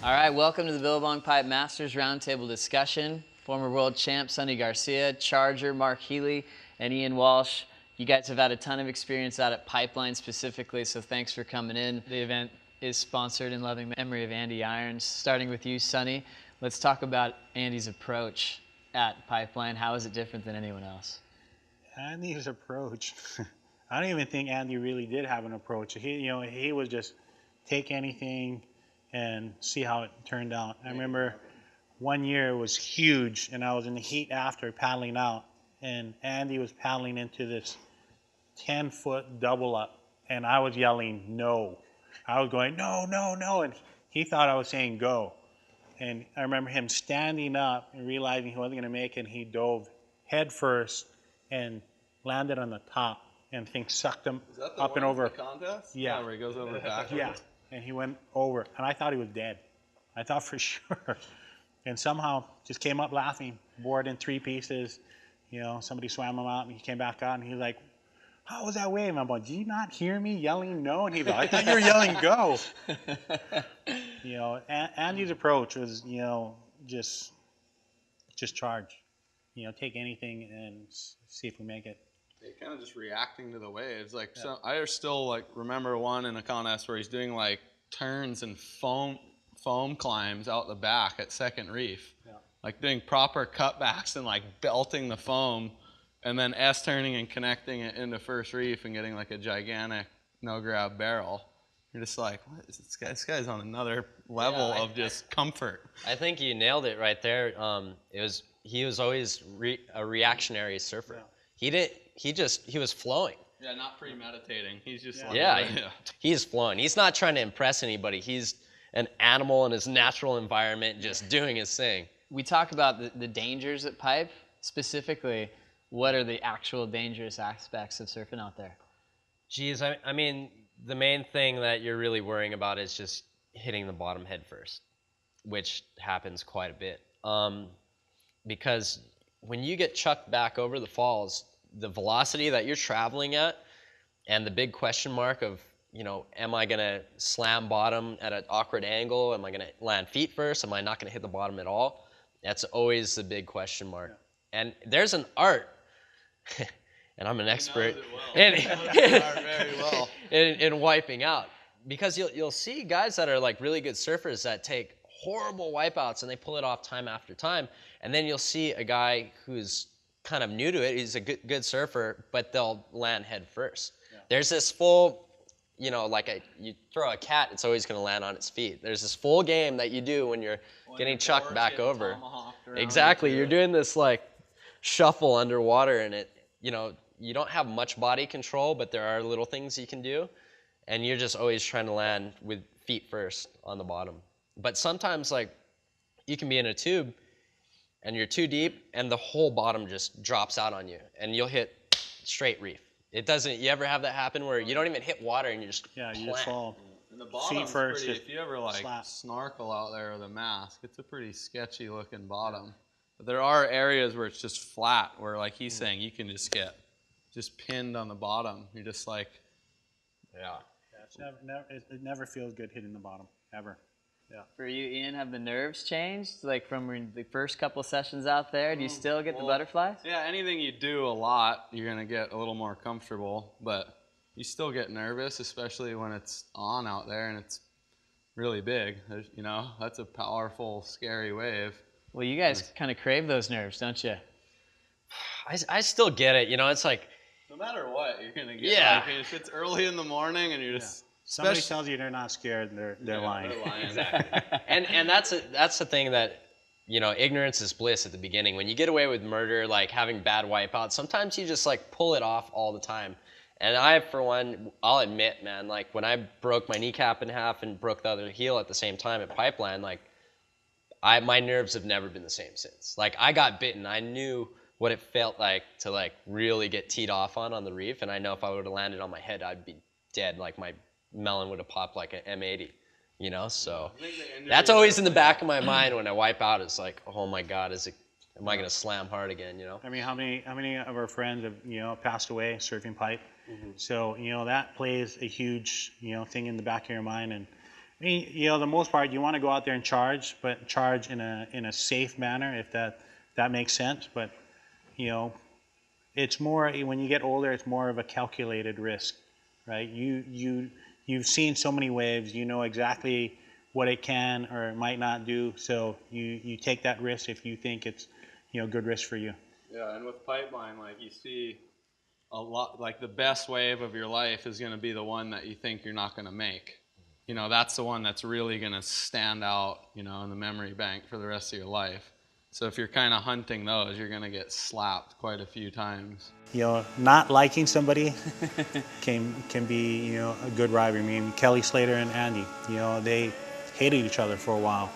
All right, welcome to the Billabong Pipe Masters Roundtable discussion. Former world champ Sonny Garcia, Charger Mark Healy, and Ian Walsh. You guys have had a ton of experience out at Pipeline specifically, so thanks for coming in. The event is sponsored in loving memory of Andy Irons. Starting with you, Sonny, let's talk about Andy's approach at Pipeline. How is it different than anyone else? Andy's approach, I don't even think Andy really did have an approach. He would just take anything and see how it turned out. I remember one year it was huge, and I was in the heat after paddling out, and Andy was paddling into this 10-foot double up, and I was yelling, no. I was going, no, no, no, and he thought I was saying go. And I remember him standing up and realizing he wasn't going to make it, and he dove head first and landed on the top, and things sucked him up and over. The contest? Yeah. Where he goes over backwards? Yeah, and he went over, and I thought he was dead. I thought for sure. And somehow just came up laughing, board in 3 pieces. You know, somebody swam him out, and he came back out, and he was like, how was that wave? And I'm like, did you not hear me yelling no? And he's like, I thought you were yelling go. You know, Andy's approach was, you know, just charge. You know, take anything and see if we make it. Kind of just reacting to the waves. Like, yeah. So I still like remember one in a contest where he's doing like turns and foam climbs out the back at second reef. Yeah. Like doing proper cutbacks and like belting the foam, and then S-turning and connecting it into first reef and getting like a gigantic no-grab barrel. You're just like, what is this guy's on another level of just comfort. I think you nailed it right there. He was always a reactionary surfer. Yeah. He was flowing. Yeah, not premeditating. He's just like, he's flowing. He's not trying to impress anybody. He's an animal in his natural environment, just doing his thing. We talk about the dangers at Pipe. Specifically, what are the actual dangerous aspects of surfing out there? Geez, I mean, the main thing that you're really worrying about is just hitting the bottom head first, which happens quite a bit. Because when you get chucked back over the falls, the velocity that you're traveling at and the big question mark of, you know, am I going to slam bottom at an awkward angle? Am I going to land feet first? Am I not going to hit the bottom at all? That's always the big question mark. Yeah. And there's an art, and I'm an expert in wiping out. Because you'll see guys that are like really good surfers that take horrible wipeouts and they pull it off time after time. And then you'll see a guy who's kind of new to it. He's a good surfer, but they'll land head first. Yeah. There's this full, you know, like you throw a cat, it's always going to land on its feet. There's this full game that you do when you're getting chucked back over. Exactly. You're doing this like shuffle underwater, and it, you know, you don't have much body control, but there are little things you can do. And you're just always trying to land with feet first on the bottom. But sometimes, like, you can be in a tube and you're too deep and the whole bottom just drops out on you and you'll hit straight reef. It doesn't, you ever have that happen where you don't even hit water and you just you just fall. And the bottom's pretty, if you ever like snorkel out there with a mask, it's a pretty sketchy looking bottom. But there are areas where it's just flat, where like he's saying, you can just get just pinned on the bottom. You're just like, it never feels good hitting the bottom, ever. Yeah. For you, Ian, have the nerves changed? Like from the first couple sessions out there, do you still get the butterflies? Yeah, anything you do a lot, you're going to get a little more comfortable, but you still get nervous, especially when it's on out there and it's really big. You know, that's a powerful, scary wave. Well, you guys kind of crave those nerves, don't you? I still get it. You know, it's like, no matter what, you're going to get like, if it's early in the morning and you're just... Somebody tells you they're not scared, they're lying. They're lying. Exactly. and that's the thing that, you know, ignorance is bliss at the beginning. When you get away with murder, like having bad wipeouts, sometimes you just like pull it off all the time. And I, for one, I'll admit, man, like when I broke my kneecap in half and broke the other heel at the same time at Pipeline, like my nerves have never been the same since. Like I got bitten. I knew what it felt like to like really get teed off on the reef. And I know if I would have landed on my head, I'd be dead. Like my melon would have popped like an M80, you know? So that's always in the back of my mind when I wipe out. It's like, oh my God, am I going to slam hard again, you know? I mean, how many of our friends have, you know, passed away surfing pipe? Mm-hmm. So, you know, that plays a huge, you know, thing in the back of your mind. I mean, you know, the most part, you want to go out there and charge, but charge in a safe manner, if that makes sense. But you know, it's more when you get older, it's more of a calculated risk, right? You've seen so many waves, you know exactly what it can or might not do. So you take that risk if you think it's, you know, good risk for you. Yeah, and with pipeline, like you see a lot, like the best wave of your life is going to be the one that you think you're not going to make. You know, that's the one that's really going to stand out, you know, in the memory bank for the rest of your life. So if you're kind of hunting those, you're going to get slapped quite a few times. You know, not liking somebody can be, you know, a good rivalry. I mean, Kelly Slater and Andy, you know, they hated each other for a while.